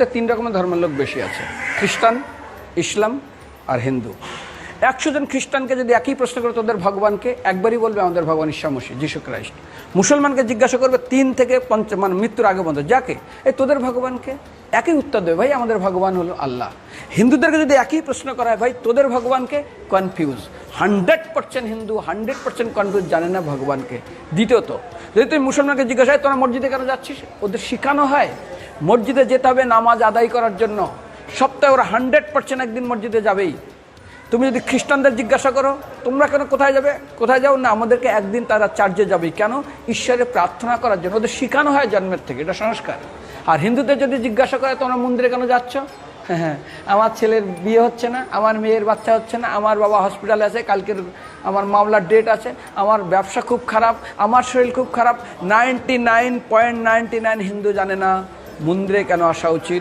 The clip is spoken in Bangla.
মধ্যে 3 রকমের ধর্মের লোক বেশি আছে, খ্রিস্টান, ইসলাম আর হিন্দু। 100 জন খ্রিস্টানকে যদি একই প্রশ্ন করে তোদের ভগবানকে, একবারই বলবে আমাদের ভগবান ঈশ্বর মসিহ, যিশু খ্রাইস্ট। মুসলমানকে জিজ্ঞাসা করবে 3 থেকে 5 মানে মৃত্যুর আগে পর্যন্ত, যাকে এই তোদের ভগবানকে, একই উত্তর দেবে, ভাই আমাদের ভগবান হলো আল্লাহ। হিন্দুদেরকে যদি একই প্রশ্ন করা হয়, ভাই তোদের ভগবানকে, কনফিউজ। 100% হিন্দু 100% কনফিউজ, জানে না ভগবানকে। দ্বিতীয়ত, যদি তুমি মুসলমানকে জিজ্ঞাসা হয় তোরা মসজিদে কেন যাচ্ছিস, ওদের শেখানো হয় মসজিদে যেতে হবে নামাজ আদায় করার জন্য। সপ্তাহে ওরা 100% একদিন মসজিদে যাবেই। তুমি যদি খ্রিস্টানদের জিজ্ঞাসা করো তোমরা কেন কোথায় যাবে, কোথায় যাও না, আমাদেরকে একদিন তারা চার্চে যাবে। কেন? ঈশ্বরে প্রার্থনা করার জন্য, ওদের শেখানো হয় জন্মের থেকে, এটা সংস্কার। আর হিন্দুদের যদি জিজ্ঞাসা করে তোমরা মন্দিরে কেন যাচ্ছ, হ্যাঁ আমার ছেলের বিয়ে হচ্ছে না, আমার মেয়ের বাচ্চা হচ্ছে না, আমার বাবা হসপিটালে আছে, কালকের আমার মামলার ডেট আছে, আমার ব্যবসা খুব খারাপ, আমার শরীর খুব খারাপ। 99.99 হিন্দু জানে না মন্দিরে কেন আসা উচিত।